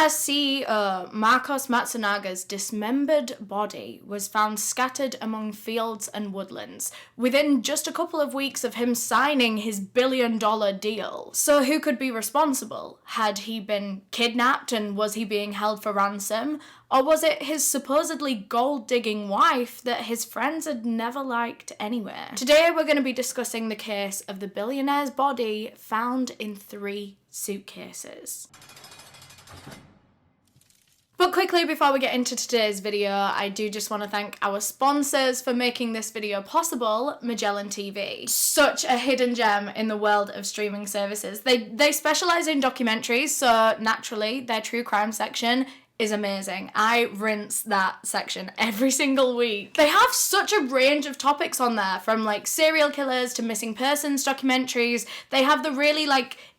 Billionaire CEO Marcos Matsunaga's dismembered body was found scattered among fields and woodlands within just a couple of weeks of him signing his billion-dollar deal. So who could be responsible? Had he been kidnapped and was he being held for ransom? Or was it his supposedly gold-digging wife that his friends had never liked anywhere? Today we're going to be discussing the case of the billionaire's body found in 3 suitcases. But quickly, before we get into today's video, I do just want to thank our sponsors for making this video possible, Magellan TV. Such a hidden gem in the world of streaming services. They specialise in documentaries, so naturally their true crime section is amazing. I rinse that section every single week. They have such a range of topics on there, from like serial killers to missing persons documentaries. They have the really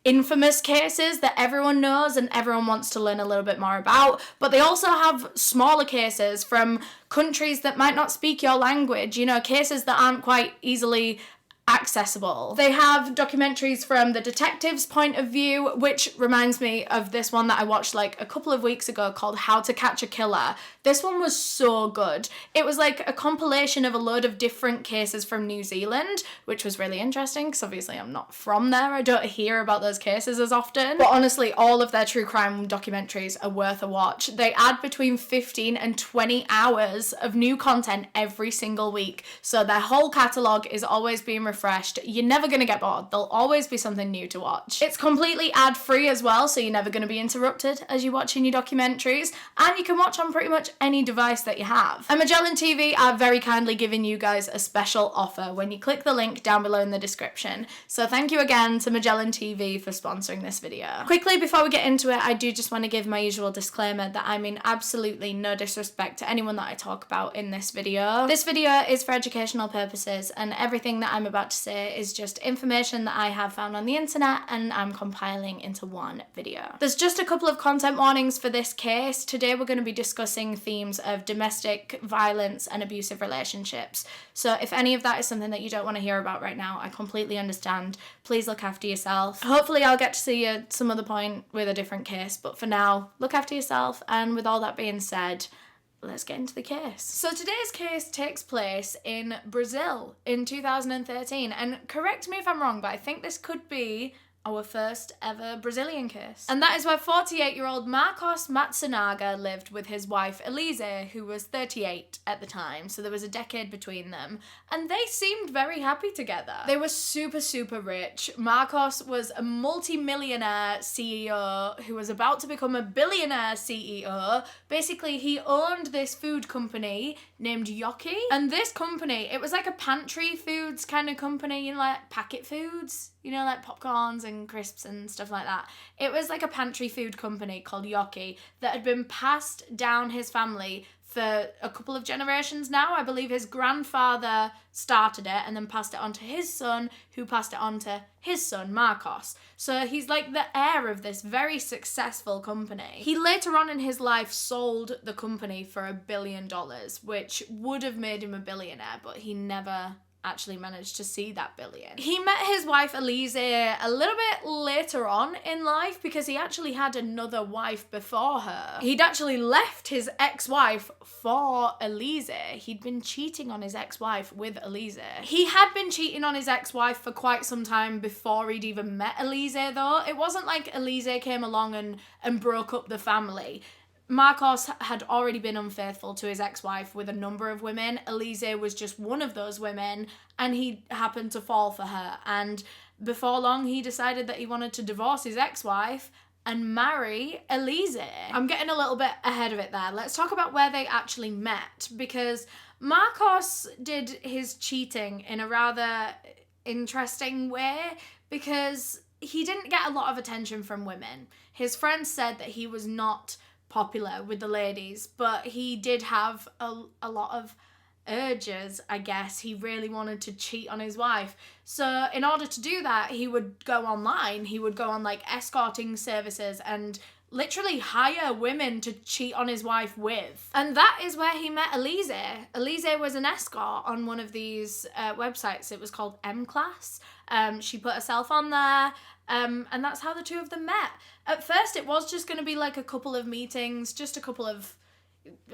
infamous cases that everyone knows and everyone wants to learn a little bit more about, but they also have smaller cases from countries that might not speak your language, cases that aren't quite easily accessible. They have documentaries from the detective's point of view, which reminds me of this one that I watched a couple of weeks ago called How to Catch a Killer. This one was so good. It was like a compilation of a load of different cases from New Zealand, which was really interesting because obviously I'm not from there. I don't hear about those cases as often. But honestly, all of their true crime documentaries are worth a watch. They add between 15 and 20 hours of new content every single week. So their whole catalogue is always being refreshed. You're never going to get bored. There'll always be something new to watch. It's completely ad-free as well, so you're never going to be interrupted as you're watching your documentaries, and you can watch on pretty much any device that you have. And Magellan TV are very kindly giving you guys a special offer when you click the link down below in the description. So thank you again to Magellan TV for sponsoring this video. Quickly, before we get into it, I do just want to give my usual disclaimer that I mean absolutely no disrespect to anyone that I talk about in this video. This video is for educational purposes, and everything that I'm about to say is just information that I have found on the internet and I'm compiling into one video. There's just a couple of content warnings for this case. Today we're going to be discussing themes of domestic violence and abusive relationships. So if any of that is something that you don't want to hear about right now, I completely understand. Please look after yourself. Hopefully I'll get to see you some other point with a different case, but for now, look after yourself. And with all that being said, let's get into the case. So today's case takes place in Brazil in 2013, and correct me if I'm wrong, but I think this could be our first ever Brazilian case. And that is where 48-year-old Marcos Matsunaga lived with his wife Elise, who was 38 at the time, so there was a decade between them, and they seemed very happy together. They were super, super rich. Marcos was a multi-millionaire CEO who was about to become a billionaire CEO. Basically, he owned this food company named Yoki, and this company, it was like a pantry foods kind of company, like packet foods, like popcorns and crisps and stuff like that. It was like a pantry food company called Yoki that had been passed down his family for a couple of generations now. I believe his grandfather started it and then passed it on to his son, who passed it on to his son, Marcos. So he's like the heir of this very successful company. He later on in his life sold the company for $1 billion, which would have made him a billionaire, but he never actually managed to see that billion. He met his wife Elise a little bit later on in life because he actually had another wife before her. He'd actually left his ex-wife for Elise. He'd been cheating on his ex-wife with Elise. He had been cheating on his ex-wife for quite some time before he'd even met Elise though. It wasn't like Elise came along and broke up the family. Marcos had already been unfaithful to his ex-wife with a number of women. Elise was just one of those women, and he happened to fall for her. And before long, he decided that he wanted to divorce his ex-wife and marry Elise. I'm getting a little bit ahead of it there. Let's talk about where they actually met, because Marcos did his cheating in a rather interesting way because he didn't get a lot of attention from women. His friends said that he was not popular with the ladies, but he did have a lot of urges, I guess. He really wanted to cheat on his wife. So in order to do that, he would go online. He would go on escorting services and literally hire women to cheat on his wife with. And that is where he met Elise. Elise was an escort on one of these websites. It was called M-Class. She put herself on there And that's how the two of them met. At first, it was just going to be like a couple of meetings, just a couple of,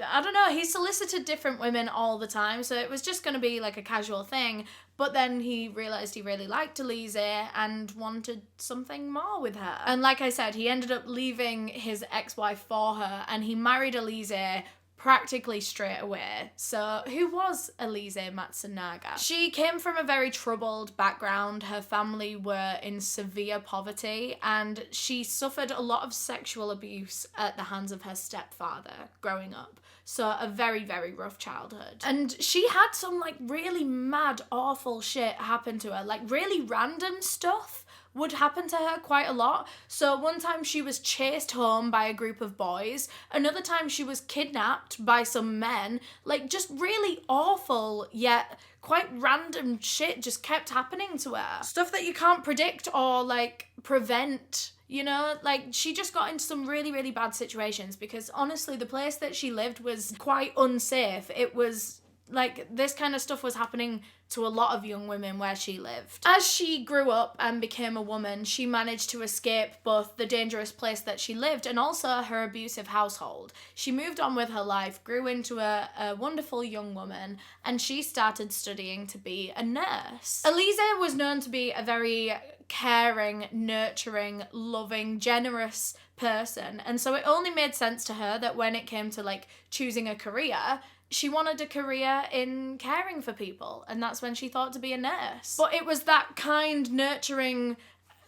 I don't know, he solicited different women all the time, so it was just going to be like a casual thing. But then he realised he really liked Elise and wanted something more with her. And like I said, he ended up leaving his ex-wife for her, and he married Elise practically straight away. So who was Elise Matsunaga? She came from a very troubled background. Her family were in severe poverty, and she suffered a lot of sexual abuse at the hands of her stepfather growing up. So a very, very rough childhood. And she had some like really mad, awful shit happen to her, like really random stuff would happen to her quite a lot. So one time she was chased home by a group of boys. Another time she was kidnapped by some men. Like just really awful yet quite random shit just kept happening to her. Stuff that you can't predict or like prevent. You know, like she just got into some really, really bad situations because honestly, the place that she lived was quite unsafe. It was like this kind of stuff was happening to a lot of young women where she lived. As she grew up and became a woman, she managed to escape both the dangerous place that she lived and also her abusive household. She moved on with her life, grew into a wonderful young woman, and she started studying to be a nurse. Elise was known to be a very caring, nurturing, loving, generous person, and so it only made sense to her that when it came to like choosing a career, she wanted a career in caring for people, and that's when she thought to be a nurse. But it was that kind, nurturing,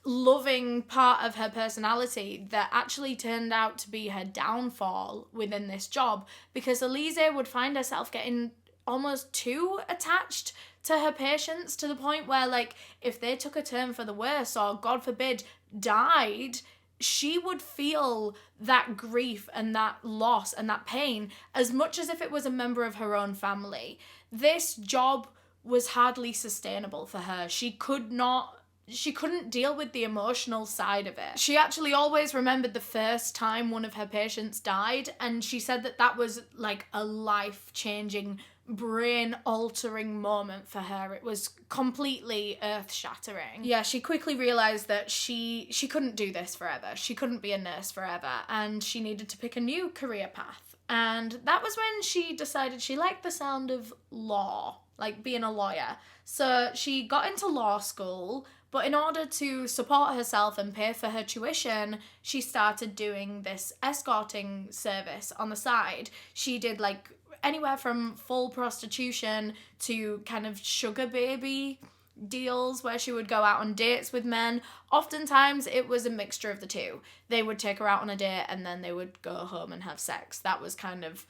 loving part of her personality that actually turned out to be her downfall within this job, because Elise would find herself getting almost too attached to her patients to the point where, like, if they took a turn for the worse or, God forbid, died, she would feel that grief and that loss and that pain as much as if it was a member of her own family. This job was hardly sustainable for her. She couldn't deal with the emotional side of it. She actually always remembered the first time one of her patients died, and she said that that was like a life-changing, brain-altering moment for her. It was completely earth-shattering. Yeah, she quickly realised that she couldn't do this forever. She couldn't be a nurse forever, and she needed to pick a new career path. And that was when she decided she liked the sound of law, like being a lawyer. So she got into law school, but in order to support herself and pay for her tuition, she started doing this escorting service on the side. She did like anywhere from full prostitution to kind of sugar baby deals where she would go out on dates with men. Oftentimes it was a mixture of the two. They would take her out on a date and then they would go home and have sex. That was kind of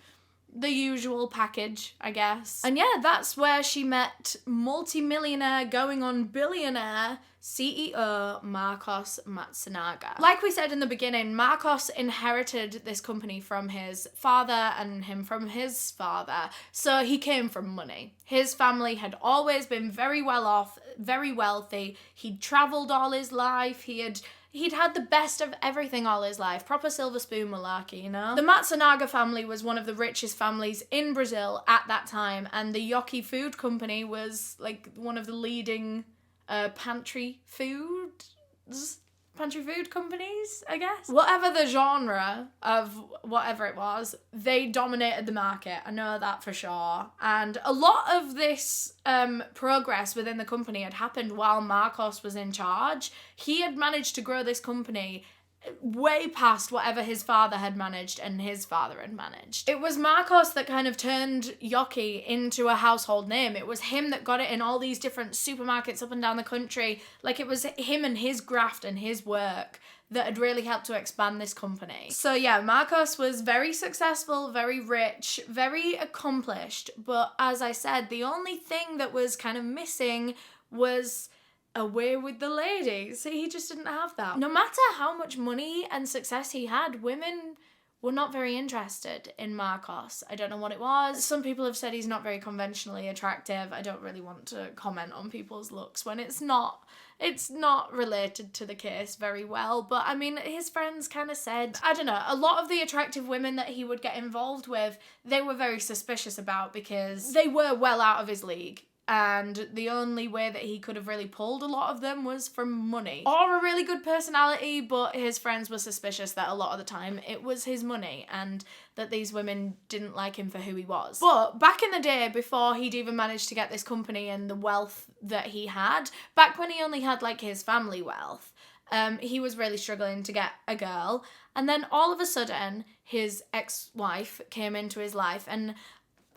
the usual package, I guess. And yeah, that's where she met multi-millionaire going on billionaire CEO Marcos Matsunaga. Like we said in the beginning, Marcos inherited this company from his father and him from his father, so he came from money. His family had always been very well off, very wealthy. He'd travelled all his life, He'd had the best of everything all his life. Proper silver spoon malarkey, you know? The Matsunaga family was one of the richest families in Brazil at that time, and the Yoki Food Company was like one of the leading pantry food companies, I guess. Whatever the genre of whatever it was, they dominated the market. I know that for sure. And a lot of this progress within the company had happened while Marcos was in charge. He had managed to grow this company way past whatever his father had managed and his father had managed. It was Marcos that kind of turned Yoki into a household name. It was him that got it in all these different supermarkets up and down the country. Like, it was him and his graft and his work that had really helped to expand this company. So yeah, Marcos was very successful, very rich, very accomplished, but as I said, the only thing that was kind of missing was a way with the ladies. He just didn't have that. No matter how much money and success he had, women were not very interested in Marcos. I don't know what it was. Some people have said he's not very conventionally attractive. I don't really want to comment on people's looks when it's not related to the case very well. But I mean, his friends kind of said, I don't know, a lot of the attractive women that he would get involved with, they were very suspicious about because they were well out of his league. and the only way that he could have really pulled a lot of them was from money or a really good personality, but his friends were suspicious that a lot of the time it was his money and that these women didn't like him for who he was. But back in the day, before he'd even managed to get this company and the wealth that he had, back when he only had like his family wealth, he was really struggling to get a girl. And then all of a sudden, his ex-wife came into his life, and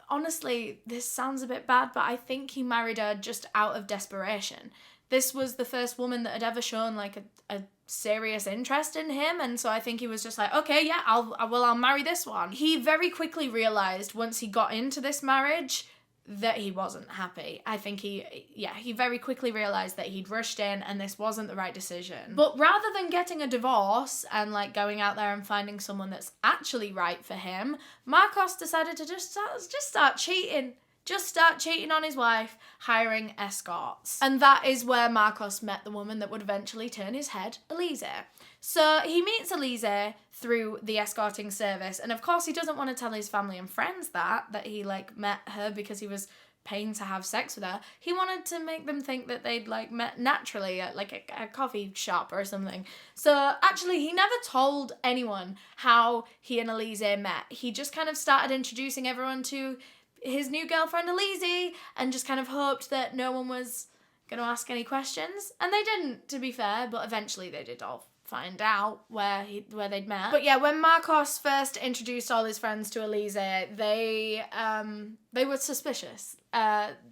honestly, this sounds a bit bad, but I think he married her just out of desperation. This was the first woman that had ever shown like a serious interest in him, and so I think he was just like, okay, yeah, I'll marry this one. He very quickly realized once he got into this marriage that he wasn't happy. I think he very quickly realized that he'd rushed in and this wasn't the right decision. But rather than getting a divorce and like going out there and finding someone that's actually right for him, Marcos decided to just start cheating. Just start cheating on his wife, hiring escorts. And that is where Marcos met the woman that would eventually turn his head, Elise. So he meets Elise through the escorting service, and of course he doesn't want to tell his family and friends that he like met her because he was paying to have sex with her. He wanted to make them think that they'd like met naturally at like a coffee shop or something. So actually he never told anyone how he and Elise met. He just kind of started introducing everyone to his new girlfriend Elise and just kind of hoped that no one was going to ask any questions. And they didn't, to be fair, but eventually they did all find out where they'd met. But yeah, when Marcos first introduced all his friends to Elise, they were suspicious.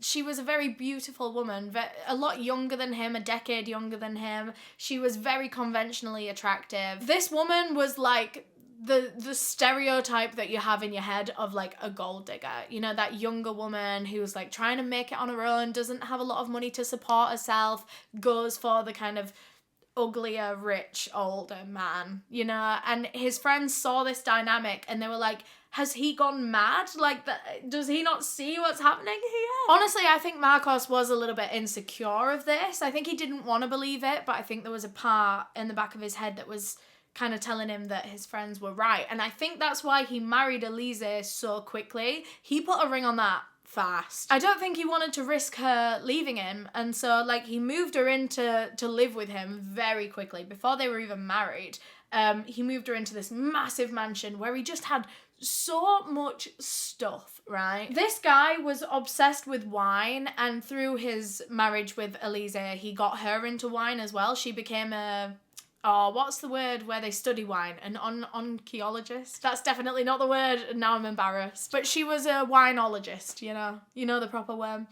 She was a very beautiful woman, a lot younger than him, a decade younger than him. She was very conventionally attractive. This woman was like the stereotype that you have in your head of like a gold digger, you know, that younger woman who's like trying to make it on her own, doesn't have a lot of money to support herself, goes for the kind of uglier, rich, older man, you know. And his friends saw this dynamic and they were like, has he gone mad? Like, does he not see what's happening here? Honestly, I think Marcos was a little bit insecure of this. I think he didn't want to believe it, but I think there was a part in the back of his head that was kind of telling him that his friends were right. And I think that's why he married Elise so quickly. He put a ring on that fast. I don't think he wanted to risk her leaving him, and so like he moved her in to live with him very quickly. Before they were even married, he moved her into this massive mansion where he just had so much stuff, right? This guy was obsessed with wine, and through his marriage with Elise, he got her into wine as well. She became what's the word where they study wine? An oncologist? That's definitely not the word, and now I'm embarrassed. But she was a winologist, you know? You know the proper word.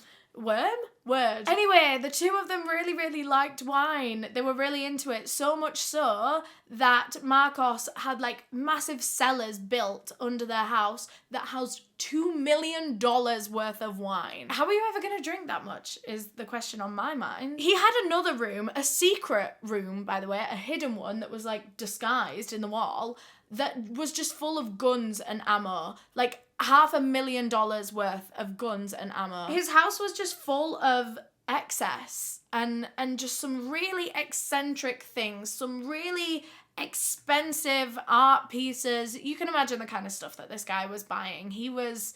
Anyway, the two of them really, really liked wine. They were really into it, so much so that Marcos had like massive cellars built under their house that housed $2 million worth of wine. How are you ever going to drink that much is the question on my mind. He had another room, a secret room, by the way, a hidden one that was like disguised in the wall, that was just full of guns and ammo, like $500,000 worth of guns and ammo. His house was just full of excess and just some really eccentric things, some really expensive art pieces. You can imagine the kind of stuff that this guy was buying. He was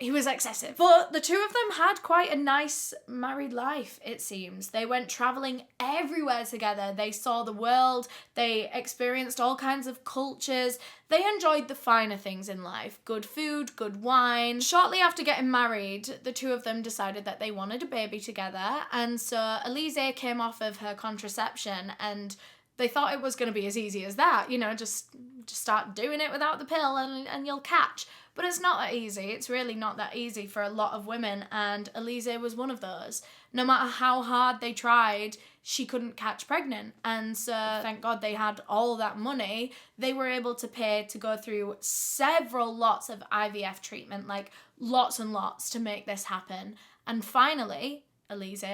excessive. But the two of them had quite a nice married life, it seems. They went traveling everywhere together. They saw the world. They experienced all kinds of cultures. They enjoyed the finer things in life. Good food, good wine. Shortly after getting married, the two of them decided that they wanted a baby together. And so Elise came off of her contraception, and they thought it was going to be as easy as that. You know, just start doing it without the pill and you'll catch. But it's not that easy. It's really not that easy for a lot of women, and Elise was one of those. No matter how hard they tried, she couldn't catch pregnant. And so, thank God they had all that money. They were able to pay to go through several lots of IVF treatment, like lots and lots, to make this happen. And finally, Elise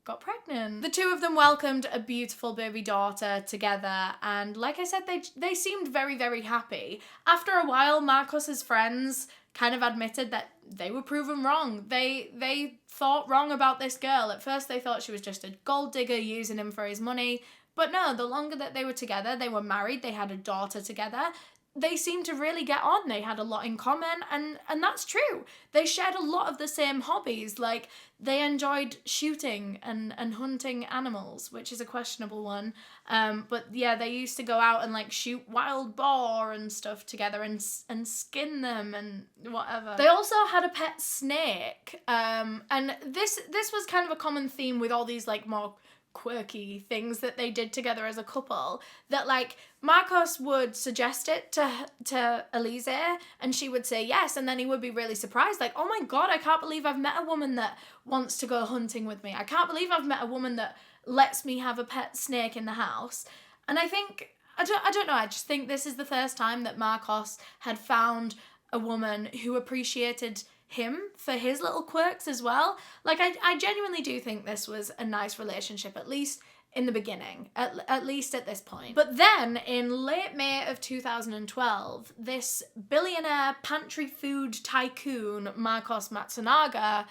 got pregnant. The two of them welcomed a beautiful baby daughter together, and like I said, they seemed very, very happy. After a while, Marcos's friends kind of admitted that they were proven wrong. They thought wrong about this girl. At first they thought she was just a gold digger using him for his money, but no, the longer that they were together, they were married, they had a daughter together, they seemed to really get on. They had a lot in common, and that's true. They shared a lot of the same hobbies. Like, they enjoyed shooting and hunting animals, which is a questionable one. But yeah, they used to go out and like shoot wild boar and stuff together and skin them and whatever. They also had a pet snake. And this was kind of a common theme with all these like more quirky things that they did together as a couple, that like Marcos would suggest it to Elise and she would say yes, and then he would be really surprised, like, oh my god, I can't believe I've met a woman that wants to go hunting with me. I can't believe I've met a woman that lets me have a pet snake in the house. And I think, I don't know, I just think this is the first time that Marcos had found a woman who appreciated him for his little quirks as well. Like, I genuinely do think this was a nice relationship, at least in the beginning, at least at this point. But then in late May of 2012, this billionaire pantry food tycoon Marcos Matsunaga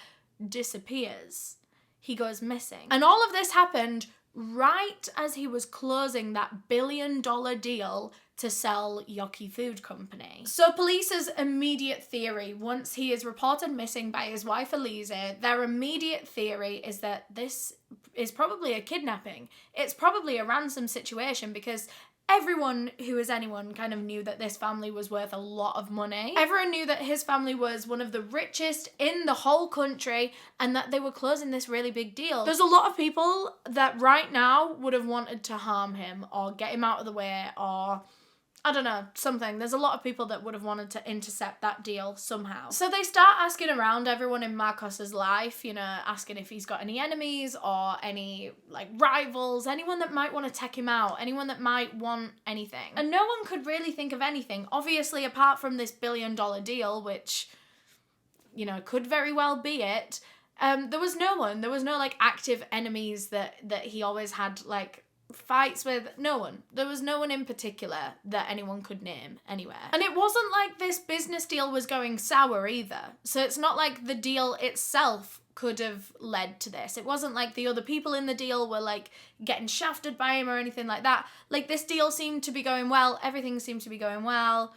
disappears. He goes missing. And all of this happened right as he was closing that $1 billion deal to sell Yoki Food Company. So police's immediate theory, once he is reported missing by his wife Elise, their immediate theory is that this is probably a kidnapping. It's probably a ransom situation, because everyone who is anyone kind of knew that this family was worth a lot of money. Everyone knew that his family was one of the richest in the whole country and that they were closing this really big deal. There's a lot of people that right now would have wanted to harm him or get him out of the way, or I don't know, something. There's a lot of people that would have wanted to intercept that deal somehow. So they start asking around everyone in Marcos's life, you know, asking if he's got any enemies or any, like, rivals, anyone that might want to take him out, anyone that might want anything. And no one could really think of anything, obviously, apart from this $1 billion deal, which, you know, could very well be it. There was no one. There was no, like, active enemies that he always had, like, fights with. No one. There was no one in particular that anyone could name anywhere. And it wasn't like this business deal was going sour either. So it's not like the deal itself could have led to this. It wasn't like the other people in the deal were like getting shafted by him or anything like that. Like, this deal seemed to be going well. Everything seemed to be going well.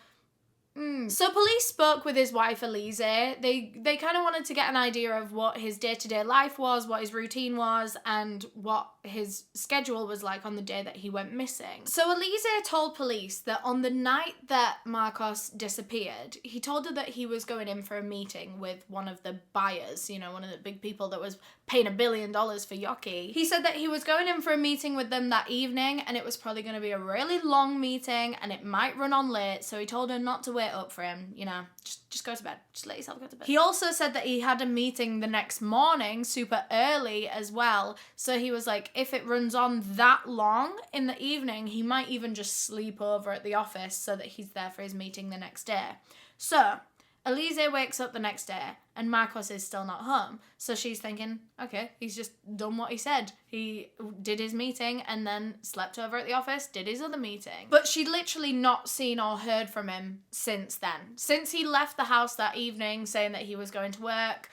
So police spoke with his wife Elise. They kind of wanted to get an idea of what his day-to-day life was, what his routine was, and what his schedule was like on the day that he went missing. So Elise told police that on the night that Marcos disappeared, he told her that he was going in for a meeting with one of the buyers, you know, one of the big people that was paying $1 billion for Yoki. He said that he was going in for a meeting with them that evening, and it was probably going to be a really long meeting and it might run on late, so he told her not to wait up for him, you know, just go to bed. Just let yourself go to bed. He also said that he had a meeting the next morning, super early as well, so he was like, if it runs on that long in the evening, he might even just sleep over at the office so that he's there for his meeting the next day. So Elise wakes up the next day and Marcos is still not home. So she's thinking, okay, he's just done what he said. He did his meeting and then slept over at the office, did his other meeting. But she'd literally not seen or heard from him since then. Since he left the house that evening saying that he was going to work,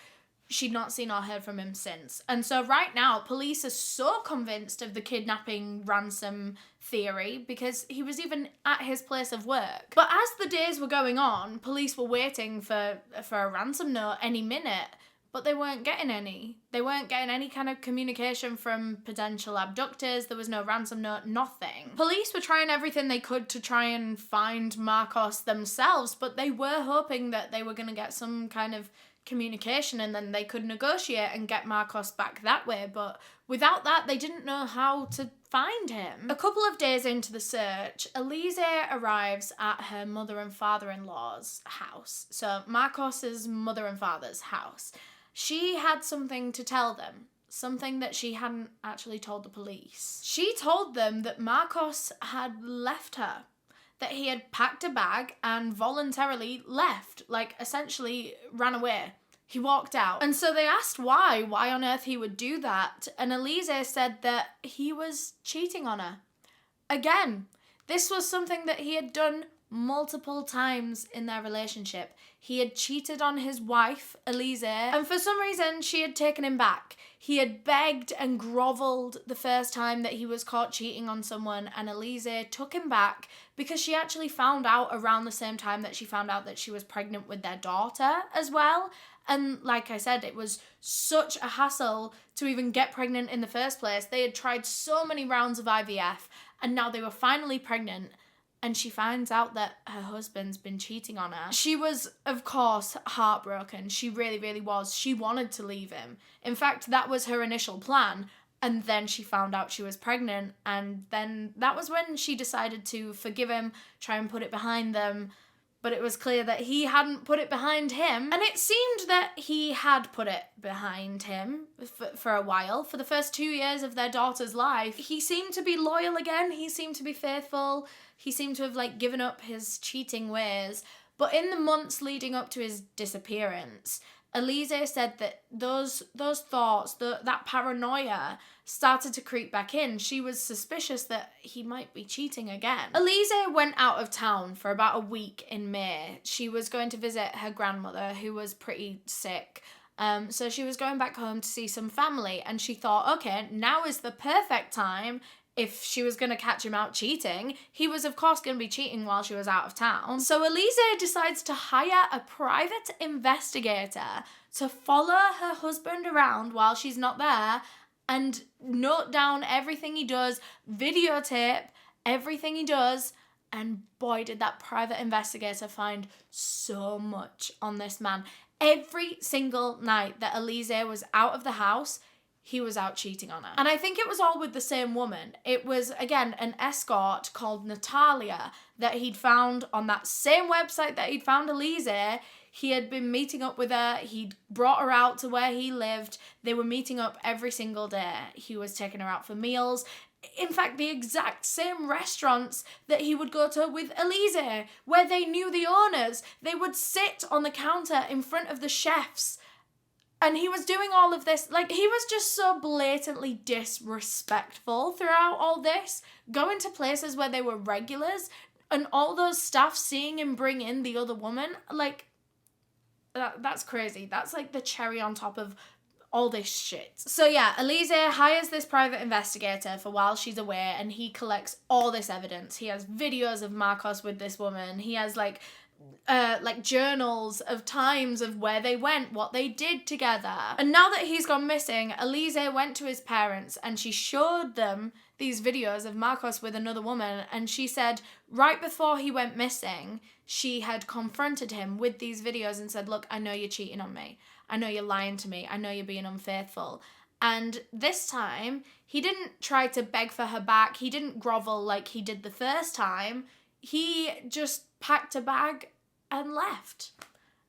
she'd not seen or heard from him since. And so right now, police are so convinced of the kidnapping ransom theory because he was even at his place of work. But as the days were going on, police were waiting for a ransom note any minute, but they weren't getting any. They weren't getting any kind of communication from potential abductors. There was no ransom note, nothing. Police were trying everything they could to try and find Marcos themselves, but they were hoping that they were going to get some kind of communication and then they could negotiate and get Marcos back that way, but without that they didn't know how to find him. A couple of days into the search, Elise arrives at her mother and father-in-law's house, so Marcos's mother and father's house. She had something to tell them, something that she hadn't actually told the police. She told them that Marcos had left her, that he had packed a bag and voluntarily left, like essentially ran away. He walked out. And so they asked why on earth he would do that. And Elise said that he was cheating on her. Again, this was something that he had done multiple times in their relationship. He had cheated on his wife, Elise, and for some reason she had taken him back. He had begged and grovelled the first time that he was caught cheating on someone, and Elise took him back because she actually found out around the same time that she found out that she was pregnant with their daughter as well. And like I said, it was such a hassle to even get pregnant in the first place. They had tried so many rounds of IVF, and now they were finally pregnant. And she finds out that her husband's been cheating on her. She was, of course, heartbroken. She really, really was. She wanted to leave him. In fact, that was her initial plan. And then she found out she was pregnant. And then that was when she decided to forgive him, try and put it behind them. But it was clear that he hadn't put it behind him. And it seemed that he had put it behind him for a while. For the first 2 years of their daughter's life, he seemed to be loyal again. He seemed to be faithful. He seemed to have given up his cheating ways. But in the months leading up to his disappearance, Elise said that those thoughts, that paranoia started to creep back in. She was suspicious that he might be cheating again. Elise went out of town for about a week in May. She was going to visit her grandmother, who was pretty sick. So she was going back home to see some family, and she thought, okay, now is the perfect time. If she was going to catch him out cheating, he was of course going to be cheating while she was out of town. So Elise decides to hire a private investigator to follow her husband around while she's not there and note down everything he does, videotape everything he does. And boy, did that private investigator find so much on this man. Every single night that Elise was out of the house, he was out cheating on her. And I think it was all with the same woman. It was, again, an escort called Natalia that he'd found on that same website that he'd found Elise. He had been meeting up with her. He'd brought her out to where he lived. They were meeting up every single day. He was taking her out for meals. In fact, the exact same restaurants that he would go to with Elise, where they knew the owners. They would sit on the counter in front of the chefs. And he was doing all of this, he was just so blatantly disrespectful throughout all this, going to places where they were regulars, and all those staff seeing him bring in the other woman, that's crazy. That's the cherry on top of all this shit. So yeah, Elise hires this private investigator for while she's away, and he collects all this evidence. He has videos of Marcos with this woman. He has journals of times of where they went, what they did together. And now that he's gone missing, Elise went to his parents and she showed them these videos of Marcos with another woman, and she said right before he went missing, she had confronted him with these videos and said, look, I know you're cheating on me. I know you're lying to me. I know you're being unfaithful. And this time, he didn't try to beg for her back. He didn't grovel like he did the first time. He just packed a bag and left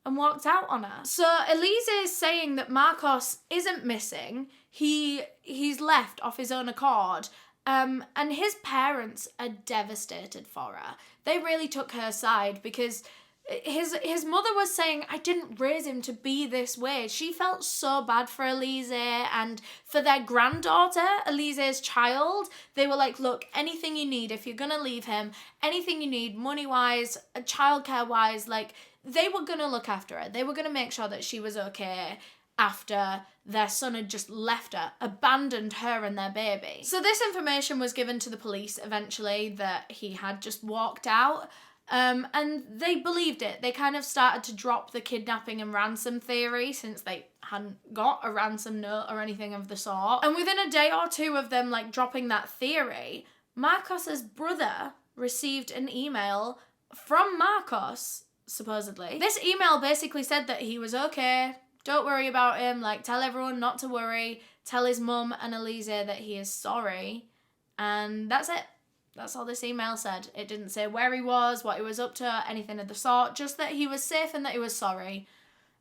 and walked out on her. So Elise is saying that Marcos isn't missing. He's left off his own accord. And his parents are devastated for her. They really took her side because his mother was saying, I didn't raise him to be this way. She felt so bad for Elise and for their granddaughter, Elise's child. They were like, look, anything you need, if you're going to leave him, anything you need, money-wise, childcare-wise, they were going to look after her. They were going to make sure that she was okay after their son had just left her, abandoned her and their baby. So this information was given to the police eventually that he had just walked out. And they believed it. They kind of started to drop the kidnapping and ransom theory since they hadn't got a ransom note or anything of the sort. And within a day or two of them dropping that theory, Marcos's brother received an email from Marcos, supposedly. This email basically said that he was okay, don't worry about him, tell everyone not to worry, tell his mum and Elise that he is sorry, and that's it. That's all this email said. It didn't say where he was, what he was up to, anything of the sort, just that he was safe and that he was sorry.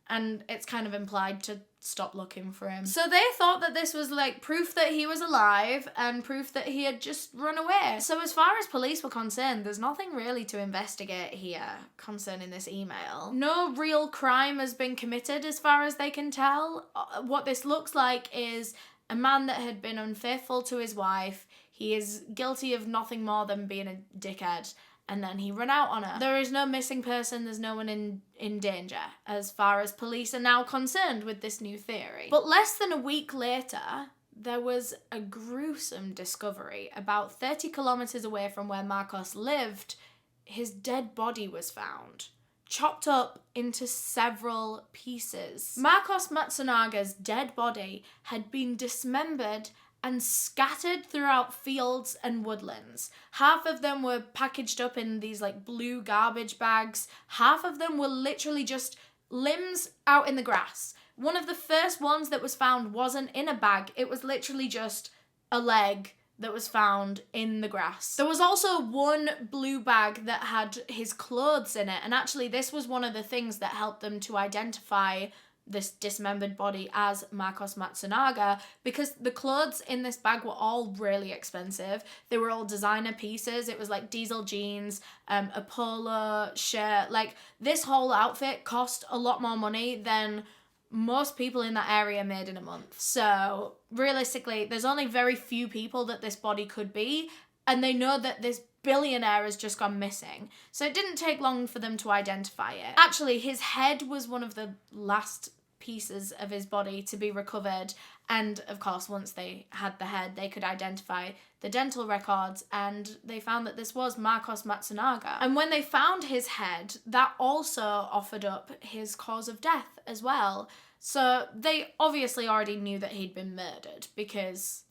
And it's kind of implied to stop looking for him. So they thought that this was proof that he was alive and proof that he had just run away. So as far as police were concerned, there's nothing really to investigate here concerning this email. No real crime has been committed as far as they can tell. What this looks like is a man that had been unfaithful to his wife. He is guilty of nothing more than being a dickhead. and then he ran out on her. There is no missing person, there's no one in danger, as far as police are now concerned with this new theory. But less than a week later, there was a gruesome discovery. About 30 kilometers away from where Marcos lived, his dead body was found, chopped up into several pieces. Marcos Matsunaga's dead body had been dismembered and scattered throughout fields and woodlands. Half of them were packaged up in these like blue garbage bags. Half of them were literally just limbs out in the grass. One of the first ones that was found wasn't in a bag. It was literally just a leg that was found in the grass. There was also one blue bag that had his clothes in it. And actually this was one of the things that helped them to identify this dismembered body as Marcos Matsunaga, because the clothes in this bag were all really expensive. They were all designer pieces. It was like diesel jeans, a polo shirt. Like, this whole outfit cost a lot more money than most people in that area made in a month. So realistically, there's only very few people that this body could be, and they know that this billionaire has just gone missing. So it didn't take long for them to identify it. Actually, his head was one of the last pieces of his body to be recovered, and of course once they had the head they could identify the dental records, and they found that this was Marcos Matsunaga. And when they found his head, that also offered up his cause of death as well. So they obviously already knew that he'd been murdered, because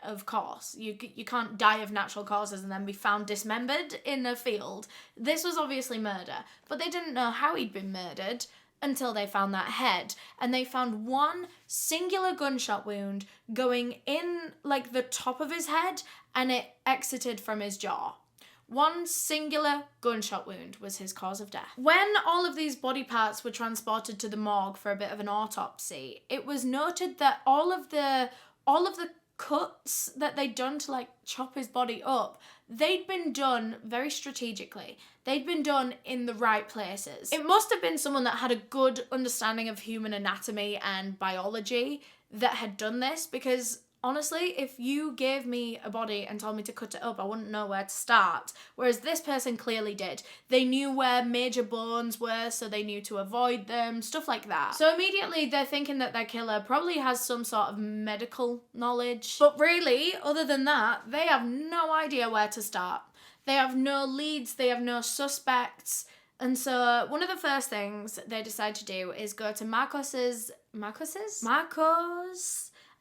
of course you can't die of natural causes and then be found dismembered in a field. This was obviously murder, but they didn't know how he'd been murdered until they found that head. And they found one singular gunshot wound going in like the top of his head, and it exited from his jaw. One singular gunshot wound was his cause of death. When all of these body parts were transported to the morgue for a bit of an autopsy, it was noted that all of the cuts that they'd done to like chop his body up, they'd been done very strategically. They'd been done in the right places. It must have been someone that had a good understanding of human anatomy and biology that had done this, because honestly, if you gave me a body and told me to cut it up, I wouldn't know where to start. Whereas this person clearly did. They knew where major bones were, so they knew to avoid them, stuff like that. So immediately they're thinking that their killer probably has some sort of medical knowledge. But really, other than that, they have no idea where to start. They have no leads, they have no suspects. And so one of the first things they decide to do is go to Marcos'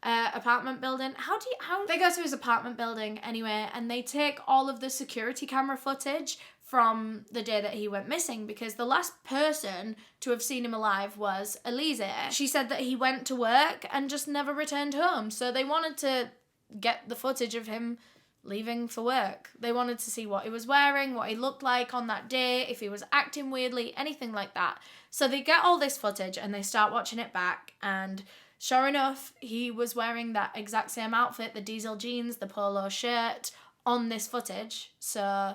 apartment building. They go to his apartment building anyway, and they take all of the security camera footage from the day that he went missing, because the last person to have seen him alive was Elise. She said that he went to work and just never returned home. So they wanted to get the footage of him leaving for work. They wanted to see what he was wearing, what he looked like on that day, if he was acting weirdly, anything like that. So they get all this footage and they start watching it back, and sure enough, he was wearing that exact same outfit, the diesel jeans, the polo shirt, on this footage. So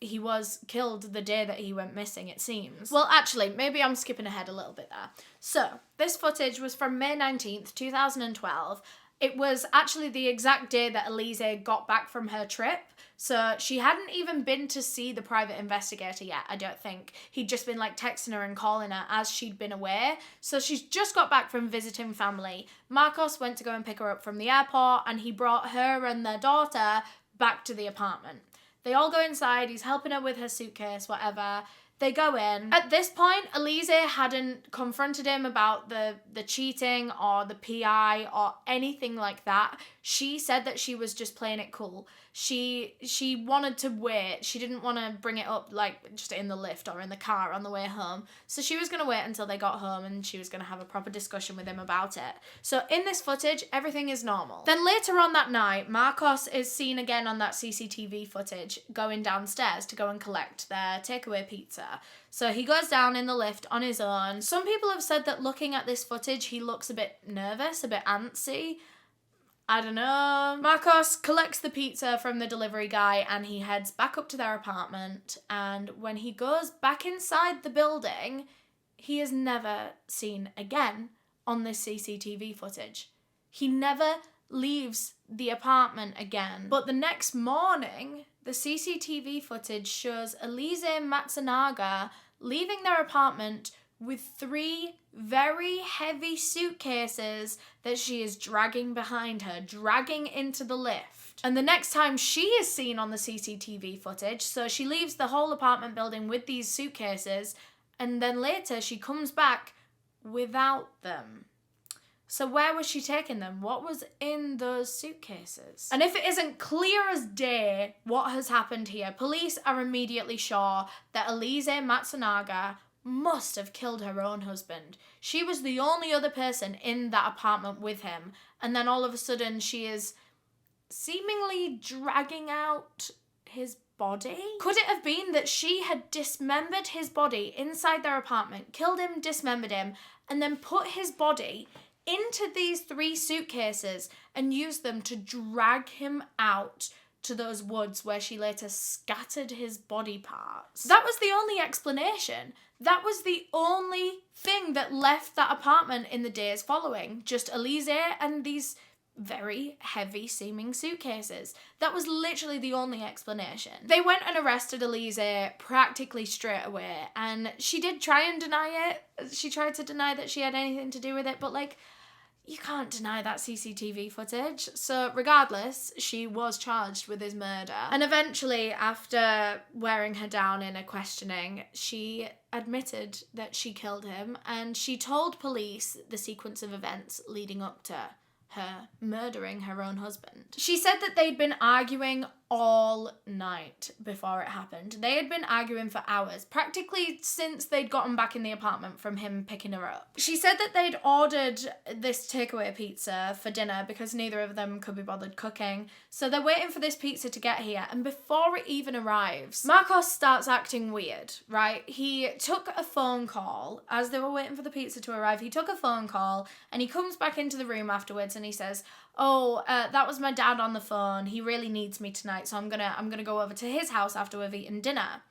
he was killed the day that he went missing, it seems. Well, actually, maybe I'm skipping ahead a little bit there. So this footage was from May 19th, 2012. It was actually the exact day that Elise got back from her trip. So she hadn't even been to see the private investigator yet, I don't think. He'd just been like texting her and calling her as she'd been away. So she's just got back from visiting family. Marcos went to go and pick her up from the airport, and he brought her and their daughter back to the apartment. They all go inside, he's helping her with her suitcase, whatever. They go in. At this point, Elise hadn't confronted him about the cheating or the PI or anything like that. She said that she was just playing it cool. She wanted to wait. She didn't want to bring it up like just in the lift or in the car on the way home. So she was going to wait until they got home, and she was going to have a proper discussion with him about it. So in this footage, everything is normal. Then later on that night, Marcos is seen again on that CCTV footage going downstairs to go and collect their takeaway pizza. So he goes down in the lift on his own. Some people have said that looking at this footage, he looks a bit nervous, a bit antsy. I don't know. Marcos collects the pizza from the delivery guy, and he heads back up to their apartment. And when he goes back inside the building, he is never seen again on this CCTV footage. He never leaves the apartment again. But the next morning, The CCTV footage shows Elise Matsunaga leaving their apartment with 3 very heavy suitcases that she is dragging behind her, dragging into the lift. And the next time she is seen on the CCTV footage, so she leaves the whole apartment building with these suitcases, and then later she comes back without them. So where was she taking them? What was in those suitcases? And if it isn't clear as day what has happened here, police are immediately sure that Elise Matsunaga must have killed her own husband. She was the only other person in that apartment with him, and then all of a sudden she is seemingly dragging out his body? Could it have been that she had dismembered his body inside their apartment, killed him, dismembered him, and then put his body into these 3 suitcases and used them to drag him out to those woods where she later scattered his body parts? That was the only explanation. That was the only thing that left that apartment in the days following. Just Elise and these very heavy seeming suitcases. That was literally the only explanation. They went and arrested Elise practically straight away, and she did try and deny it. She tried to deny that she had anything to do with it, but like, you can't deny that CCTV footage. So regardless, she was charged with his murder. And eventually, after wearing her down in a questioning, she admitted that she killed him, and she told police the sequence of events leading up to her murdering her own husband. She said that they'd been arguing all night before it happened. They had been arguing for hours, practically since they'd gotten back in the apartment from him picking her up. She said that they'd ordered this takeaway pizza for dinner because neither of them could be bothered cooking. So they're waiting for this pizza to get here, and before it even arrives, Marcos starts acting weird, right? He took a phone call as they were waiting for the pizza to arrive. He took a phone call and he comes back into the room afterwards and he says, that was my dad on the phone. He really needs me tonight, so I'm gonna go over to his house after we've eaten dinner.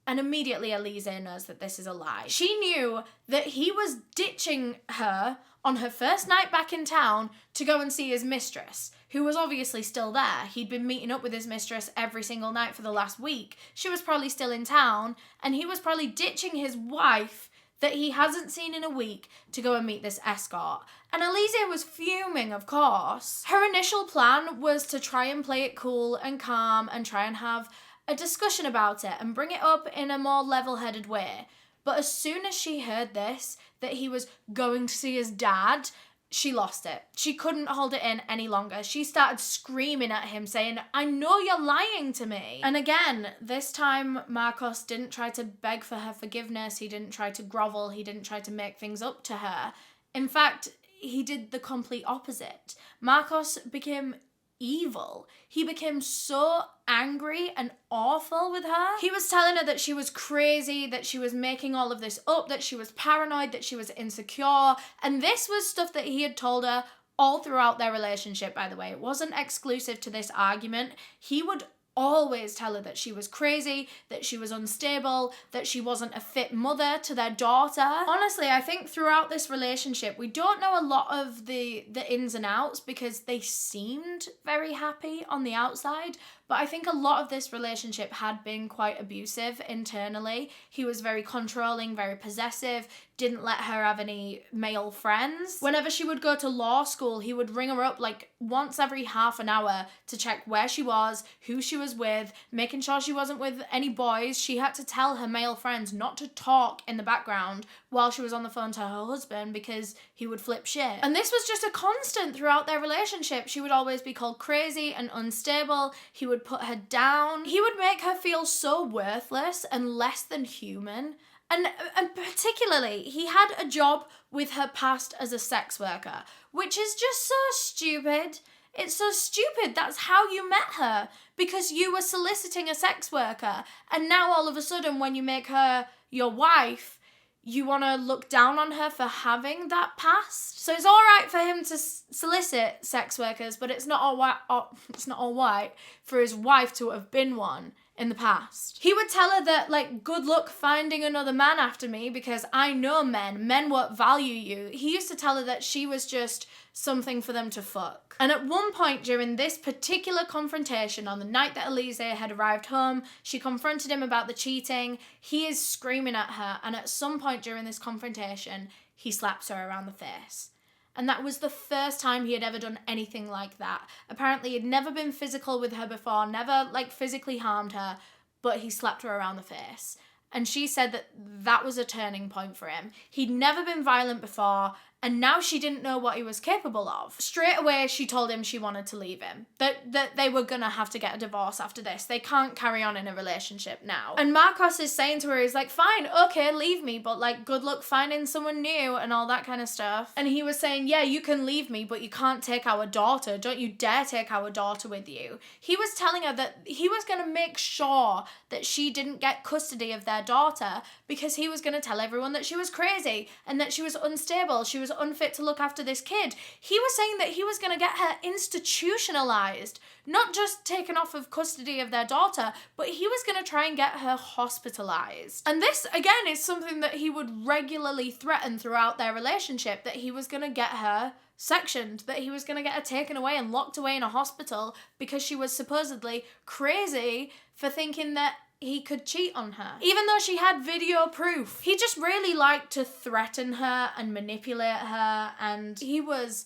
And immediately Elise knows that this is a lie. She knew that he was ditching her on her first night back in town to go and see his mistress, who was obviously still there. He'd been meeting up with his mistress every single night for the last week. She was probably still in town, and he was probably ditching his wife that he hasn't seen in a week to go and meet this escort. And Elise was fuming, of course. Her initial plan was to try and play it cool and calm and try and have a discussion about it and bring it up in a more level-headed way. But as soon as she heard this, that he was going to see his dad, she lost it. She couldn't hold it in any longer. She started screaming at him, saying, "I know you're lying to me." And again, this time, Marcos didn't try to beg for her forgiveness. He didn't try to grovel. He didn't try to make things up to her. In fact, he did the complete opposite. Marcos became evil. He became so angry and awful with her. He was telling her that she was crazy, that she was making all of this up, that she was paranoid, that she was insecure. And this was stuff that he had told her all throughout their relationship, by the way. It wasn't exclusive to this argument. He would always tell her that she was crazy, that she was unstable, that she wasn't a fit mother to their daughter. Honestly, I think throughout this relationship, we don't know a lot of the ins and outs because they seemed very happy on the outside. But I think a lot of this relationship had been quite abusive internally. He was very controlling, very possessive, didn't let her have any male friends. Whenever she would go to law school, he would ring her up like once every half an hour to check where she was, who she was with, making sure she wasn't with any boys. She had to tell her male friends not to talk in the background while she was on the phone to her husband because he would flip shit. And this was just a constant throughout their relationship. She would always be called crazy and unstable. He would put her down. He would make her feel so worthless and less than human. And particularly, he had a job with her past as a sex worker, which is just so stupid. It's so stupid. That's how you met her, because you were soliciting a sex worker. And now all of a sudden, when you make her your wife, you want to look down on her for having that past. So it's all right for him to solicit sex workers, but it's not all right for his wife to have been one in the past. He would tell her that, like, good luck finding another man after me because I know men won't value you. He used to tell her that she was just something for them to fuck. And at one point during this particular confrontation, on the night that Elise had arrived home, she confronted him about the cheating. He is screaming at her, and at some point during this confrontation, he slaps her around the face. And that was the first time he had ever done anything like that. Apparently he'd never been physical with her before, never like physically harmed her, but he slapped her around the face. And she said that that was a turning point for him. He'd never been violent before, and now she didn't know what he was capable of. Straight away, she told him she wanted to leave him. That they were gonna have to get a divorce after this. They can't carry on in a relationship now. And Marcos is saying to her, he's like, fine, okay, leave me, but like, good luck finding someone new and all that kind of stuff. And he was saying, yeah, you can leave me, but you can't take our daughter. Don't you dare take our daughter with you. He was telling her that he was gonna make sure that she didn't get custody of their daughter because he was gonna tell everyone that she was crazy and that she was unstable, she was unfit to look after this kid. He was saying that he was going to get her institutionalized, not just taken off of custody of their daughter, but he was going to try and get her hospitalized. And this, again, is something that he would regularly threaten throughout their relationship, that he was going to get her sectioned, that he was going to get her taken away and locked away in a hospital because she was supposedly crazy for thinking that he could cheat on her, even though she had video proof. He just really liked to threaten her and manipulate her, and he was,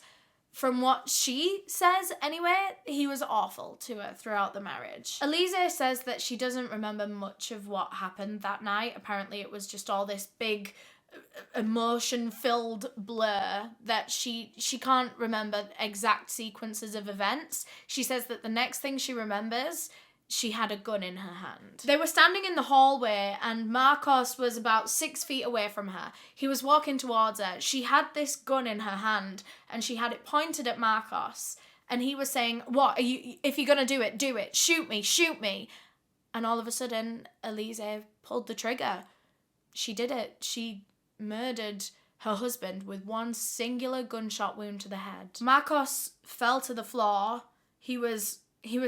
from what she says anyway, he was awful to her throughout the marriage. Elise says that she doesn't remember much of what happened that night. Apparently it was just all this big emotion-filled blur that she can't remember exact sequences of events. She says that the next thing she remembers, she had a gun in her hand. They were standing in the hallway and Marcos was about 6 feet away from her. He was walking towards her. She had this gun in her hand and she had it pointed at Marcos. And he was saying, what, if you're gonna do it, shoot me. And all of a sudden, Elise pulled the trigger. She did it. She murdered her husband with one singular gunshot wound to the head. Marcos fell to the floor. He was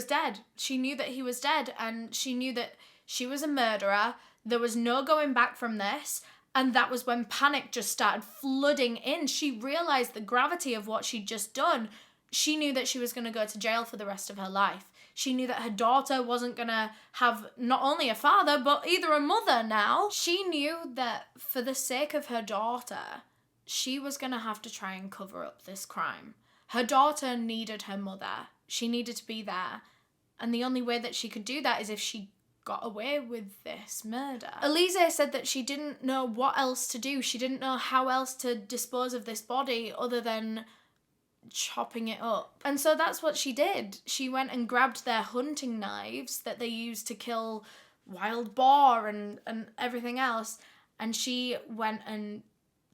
dead. She knew that he was dead, and she knew that she was a murderer. There was no going back from this, and that was when panic just started flooding in. She realized the gravity of what she'd just done. She knew that she was going to go to jail for the rest of her life. She knew that her daughter wasn't going to have not only a father, but either a mother now. She knew that for the sake of her daughter, she was going to have to try and cover up this crime. Her daughter needed her mother. She needed to be there. And the only way that she could do that is if she got away with this murder. Elise said that she didn't know what else to do. She didn't know how else to dispose of this body other than chopping it up. And so that's what she did. She went and grabbed their hunting knives that they used to kill wild boar and everything else. And she went and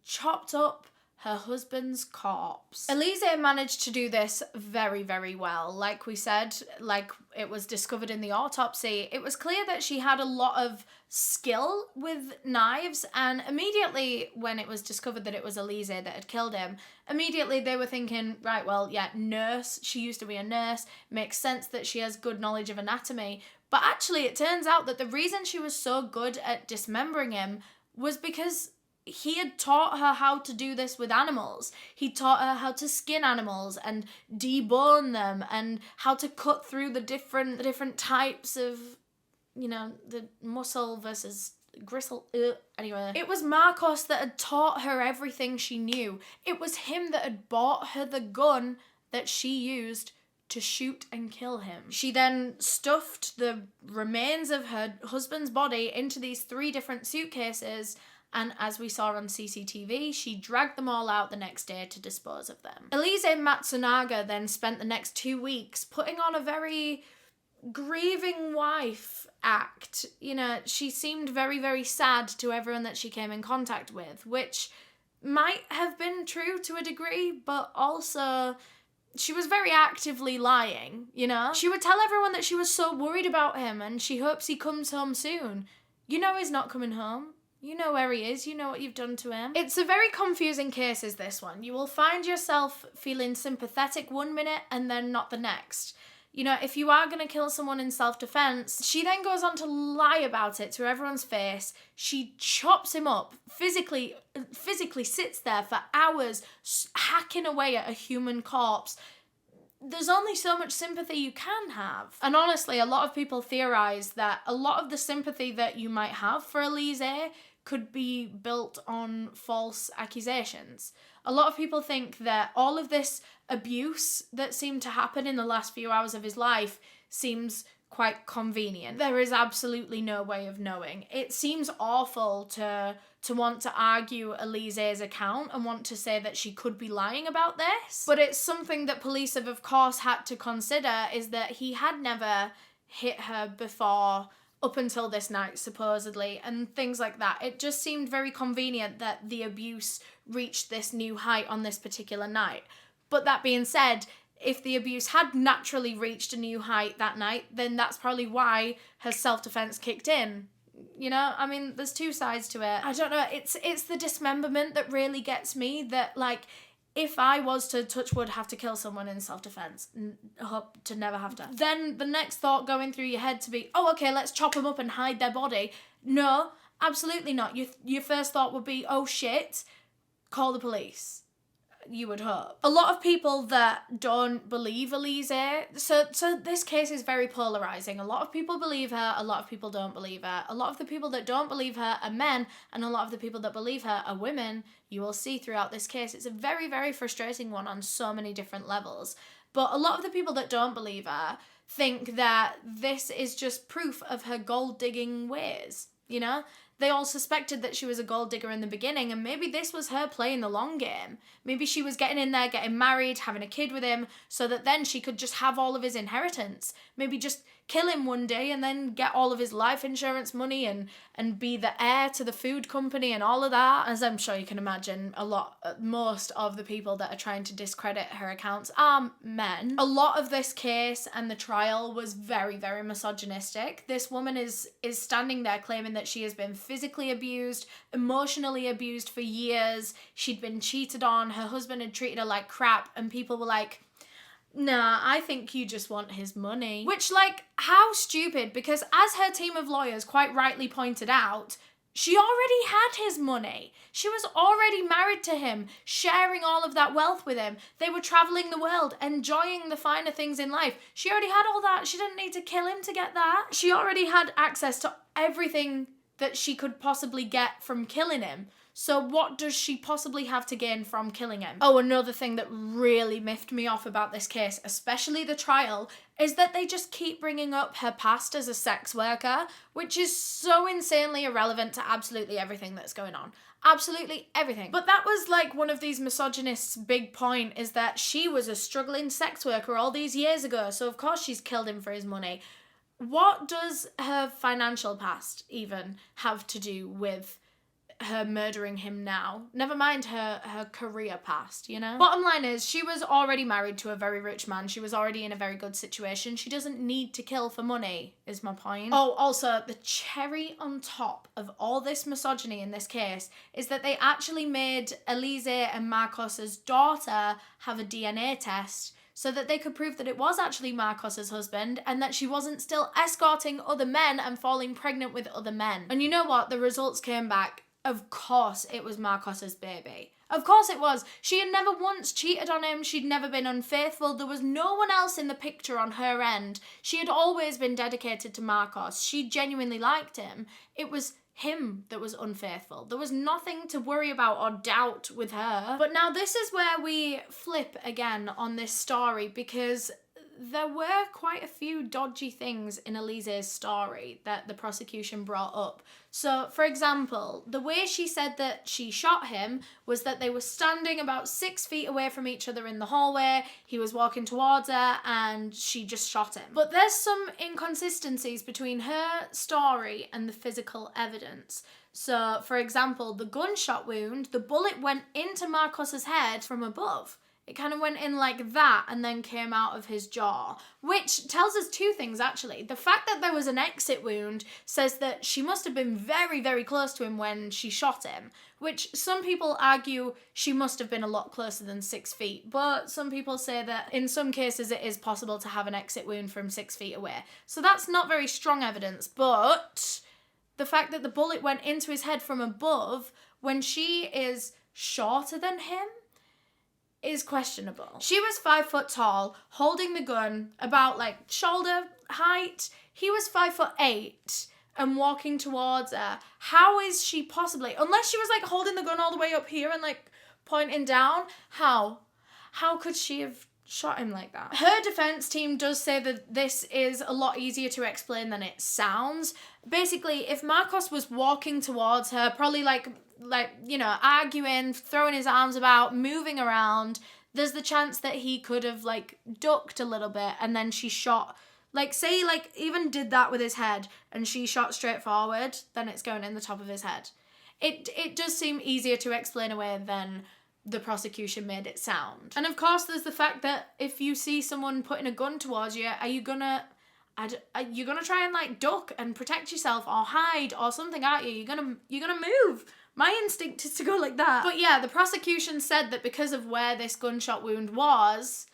chopped up her husband's corpse. Elise managed to do this very, very well. Like we said, like it was discovered in the autopsy, it was clear that she had a lot of skill with knives, and immediately when it was discovered that it was Elise that had killed him, immediately they were thinking, right, well, yeah, nurse, she used to be a nurse, makes sense that she has good knowledge of anatomy. But actually it turns out that the reason she was so good at dismembering him was because he had taught her how to do this with animals. He taught her how to skin animals and debone them and how to cut through the different types of, you know, the muscle versus gristle. Anyway, it was Marcos that had taught her everything she knew. It was him that had bought her the gun that she used to shoot and kill him. She then stuffed the remains of her husband's body into these 3 different suitcases, and as we saw on CCTV, she dragged them all out the next day to dispose of them. Elise Matsunaga then spent the next 2 weeks putting on a very grieving wife act. You know, she seemed very, very sad to everyone that she came in contact with, which might have been true to a degree, but also she was very actively lying, you know? She would tell everyone that she was so worried about him and she hopes he comes home soon. You know he's not coming home. You know where he is, you know what you've done to him. It's a very confusing case, is this one. You will find yourself feeling sympathetic one minute and then not the next. you know, if you are going to kill someone in self-defense, she then goes on to lie about it to everyone's face. She chops him up, physically sits there for hours, hacking away at a human corpse. There's only so much sympathy you can have. And honestly, a lot of people theorize that a lot of the sympathy that you might have for Elise could be built on false accusations. A lot of people think that all of this abuse that seemed to happen in the last few hours of his life seems quite convenient. There is absolutely no way of knowing. It seems awful to want to argue Elise's account and want to say that she could be lying about this. But it's something that police have, of course, had to consider, is that he had never hit her before up until this night, supposedly, and things like that. It just seemed very convenient that the abuse reached this new height on this particular night. But that being said, if the abuse had naturally reached a new height that night, then that's probably why her self-defense kicked in. You know, I mean, there's two sides to it. I don't know, it's the dismemberment that really gets me, that, like, if I was to, touch wood, have to kill someone in self-defense, hope to never have to, then the next thought going through your head to be, oh, okay, let's chop them up and hide their body. No, absolutely not. Your first thought would be, oh shit, call the police. You would hope. A lot of people that don't believe Elise, so this case is very polarizing. A lot of people believe her, a lot of people don't believe her. A lot of the people that don't believe her are men, and a lot of the people that believe her are women. You will see throughout this case, it's a very, very frustrating one on so many different levels. But a lot of the people that don't believe her think that this is just proof of her gold-digging ways, you know? They all suspected that she was a gold digger in the beginning, and maybe this was her playing the long game. Maybe she was getting in there, getting married, having a kid with him, so that then she could just have all of his inheritance. Maybe just kill him one day and then get all of his life insurance money and be the heir to the food company and all of that. As I'm sure you can imagine, most of the people that are trying to discredit her accounts are men. A lot of this case and the trial was very, very misogynistic. This woman is standing there claiming that she has been physically abused, emotionally abused for years. She'd been cheated on. Her husband had treated her like crap, and people were like, nah, I think you just want his money. Which, like, how stupid, because as her team of lawyers quite rightly pointed out, she already had his money. She was already married to him, sharing all of that wealth with him. They were traveling the world, enjoying the finer things in life. She already had all that. She didn't need to kill him to get that. She already had access to everything that she could possibly get from killing him. So what does she possibly have to gain from killing him? Oh, another thing that really miffed me off about this case, especially the trial, is that they just keep bringing up her past as a sex worker, which is so insanely irrelevant to absolutely everything that's going on. Absolutely everything. But that was like one of these misogynists' big point, is that she was a struggling sex worker all these years ago, so of course she's killed him for his money. What does her financial past even have to do with her murdering him now? Never mind her career past, you know? Bottom line is, she was already married to a very rich man. She was already in a very good situation. She doesn't need to kill for money, is my point. Oh, also, the cherry on top of all this misogyny in this case is that they actually made Elise and Marcos's daughter have a DNA test so that they could prove that it was actually Marcos's husband and that she wasn't still escorting other men and falling pregnant with other men. And you know what? The results came back. Of course it was Marcos's baby. Of course it was. She had never once cheated on him. She'd never been unfaithful. There was no one else in the picture on her end. She had always been dedicated to Marcos. She genuinely liked him. It was him that was unfaithful. There was nothing to worry about or doubt with her. But now this is where we flip again on this story, because there were quite a few dodgy things in Elise's story that the prosecution brought up. So, for example, the way she said that she shot him was that they were standing about 6 feet away from each other in the hallway, he was walking towards her, and she just shot him. But there's some inconsistencies between her story and the physical evidence. So, for example, the gunshot wound, the bullet went into Marcos's head from above. It kind of went in like that and then came out of his jaw, which tells us two things, actually. The fact that there was an exit wound says that she must have been very, very close to him when she shot him, which some people argue she must have been a lot closer than 6 feet, but some people say that in some cases it is possible to have an exit wound from 6 feet away. So that's not very strong evidence, but the fact that the bullet went into his head from above when she is shorter than him is questionable. She was 5 foot tall, holding the gun about like shoulder height. He was 5'8" and walking towards her. How is she possibly, unless she was like holding the gun all the way up here and like pointing down, how could she have shot him like that? Her defense team does say that this is a lot easier to explain than it sounds. Basically, if Marcos was walking towards her, probably like, you know, arguing, throwing his arms about, moving around, there's the chance that he could have like ducked a little bit and then she shot, like say like even did that with his head and she shot straight forward, then it's going in the top of his head. It does seem easier to explain away than the prosecution made it sound. And of course there's the fact that if you see someone putting a gun towards you, are you gonna try and like duck and protect yourself or hide or something, aren't you? You're gonna move. My instinct is to go like that. But yeah, the prosecution said that because of where this gunshot wound was,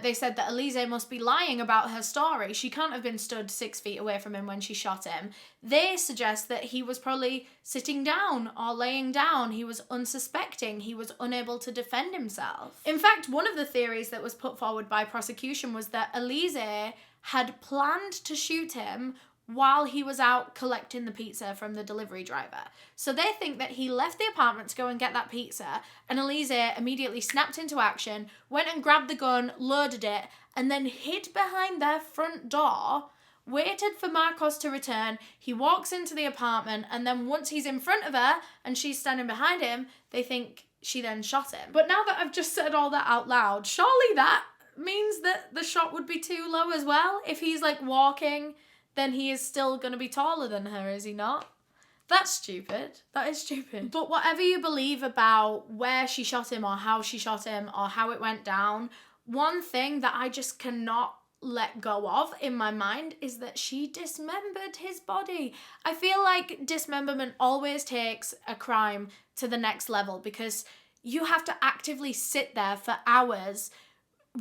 they said that Elise must be lying about her story. She can't have been stood 6 feet away from him when she shot him. They suggest that he was probably sitting down or laying down. He was unsuspecting. He was unable to defend himself. In fact, one of the theories that was put forward by prosecution was that Elise had planned to shoot him while he was out collecting the pizza from the delivery driver. So they think that he left the apartment to go and get that pizza, and Elise immediately snapped into action, went and grabbed the gun, loaded it, and then hid behind their front door, waited for Marcos to return. He walks into the apartment, and then once he's in front of her and she's standing behind him, they think she then shot him. But now that I've just said all that out loud, surely that means that the shot would be too low as well? If he's like walking, then he is still going to be taller than her, is he not? That's stupid. That is stupid. But whatever you believe about where she shot him or how she shot him or how it went down, one thing that I just cannot let go of in my mind is that she dismembered his body. I feel like dismemberment always takes a crime to the next level because you have to actively sit there for hours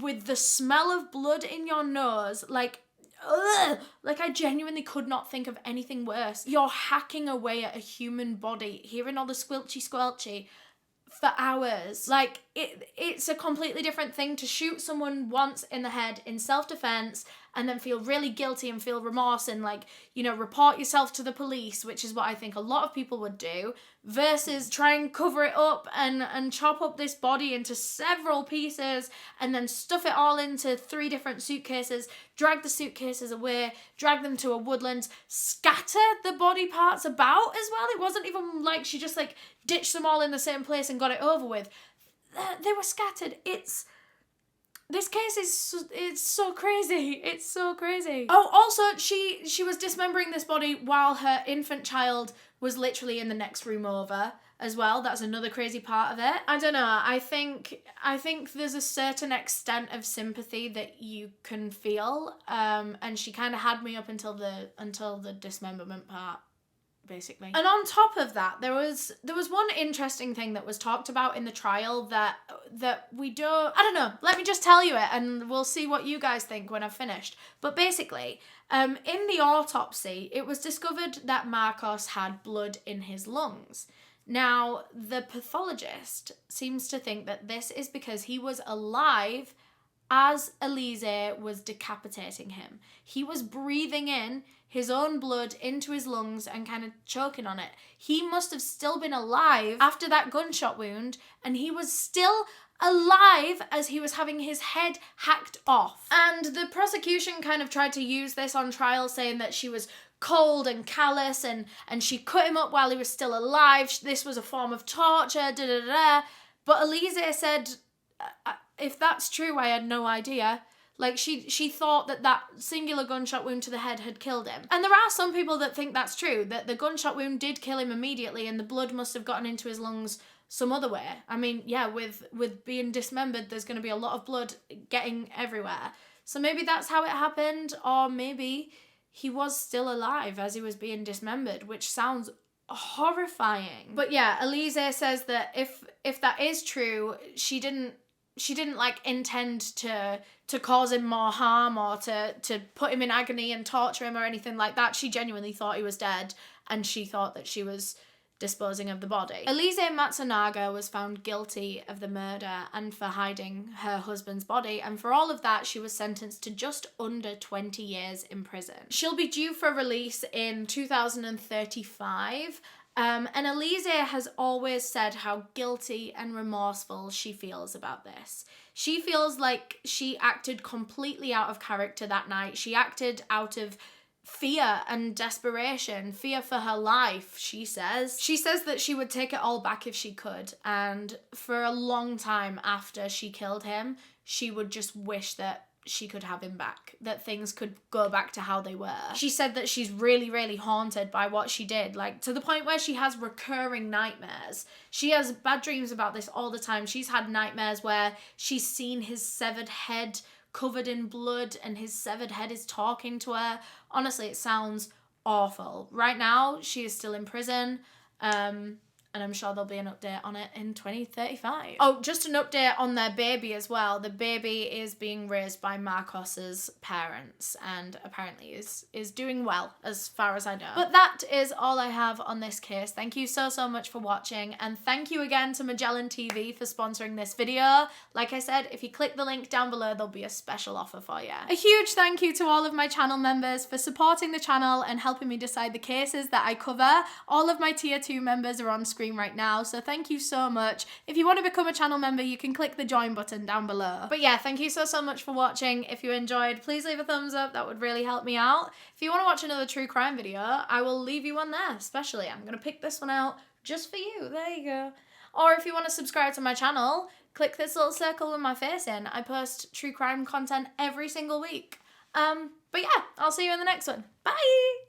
with the smell of blood in your nose, like, ugh, like I genuinely could not think of anything worse. You're hacking away at a human body, hearing all the squelchy for hours. Like, it's a completely different thing to shoot someone once in the head in self-defense and then feel really guilty and feel remorse and, like, you know, report yourself to the police, which is what I think a lot of people would do, versus try and cover it up and chop up this body into several pieces and then stuff it all into 3 different suitcases, drag the suitcases away, drag them to a woodlands, scatter the body parts about as well. It wasn't even like she just like ditched them all in the same place and got it over with. They were scattered. This case is it's so crazy. It's so crazy. Oh, also, she was dismembering this body while her infant child was literally in the next room over as well. That's another crazy part of it. I don't know. I think there's a certain extent of sympathy that you can feel, and she kind of had me up until the dismemberment part, basically. And on top of that, there was one interesting thing that was talked about in the trial that we don't, I don't know, let me just tell you it and we'll see what you guys think when I've finished. But basically, in the autopsy, it was discovered that Marcos had blood in his lungs. Now, the pathologist seems to think that this is because he was alive as Elise was decapitating him. He was breathing in his own blood into his lungs and kind of choking on it. He must have still been alive after that gunshot wound, and he was still alive as he was having his head hacked off. And the prosecution kind of tried to use this on trial, saying that she was cold and callous and she cut him up while he was still alive. This was a form of torture, But Elise said, if that's true, I had no idea. Like, she thought that that singular gunshot wound to the head had killed him. And there are some people that think that's true, that the gunshot wound did kill him immediately and the blood must have gotten into his lungs some other way. I mean, yeah, with being dismembered, there's going to be a lot of blood getting everywhere. So maybe that's how it happened, or maybe he was still alive as he was being dismembered, which sounds horrifying. But yeah, Elise says that if that is true, she didn't like intend to cause him more harm or to put him in agony and torture him or anything like that. She genuinely thought he was dead, and she thought that she was disposing of the body. Elise Matsunaga was found guilty of the murder and for hiding her husband's body, and for all of that she was sentenced to just under 20 years in prison. She'll be due for release in 2035. And Elise has always said how guilty and remorseful she feels about this. She feels like she acted completely out of character that night. She acted out of fear and desperation, fear for her life, she says. She says that she would take it all back if she could, and for a long time after she killed him, she would just wish that she could have him back, that things could go back to how they were. She said that she's really, really haunted by what she did, like to the point where she has recurring nightmares. She has bad dreams about this all the time. She's had nightmares where she's seen his severed head covered in blood and his severed head is talking to her. Honestly, it sounds awful. Right now, she is still in prison. And I'm sure there'll be an update on it in 2035. Oh, just an update on their baby as well. The baby is being raised by Marcos's parents and apparently is doing well as far as I know. But that is all I have on this case. Thank you so much for watching, and thank you again to Magellan TV for sponsoring this video. Like I said, if you click the link down below, there'll be a special offer for you. A huge thank you to all of my channel members for supporting the channel and helping me decide the cases that I cover. All of my tier 2 members are on screen right now, so thank you so much. If you want to become a channel member, you can click the join button down below. But yeah, thank you so much for watching. If you enjoyed, please leave a thumbs up. That would really help me out. If you want to watch another true crime video, I will leave you one there. Especially, I'm gonna pick this one out just for you. There you go. Or if you want to subscribe to my channel, click this little circle with my face in. I post true crime content every single week. But yeah, I'll see you in the next one. Bye!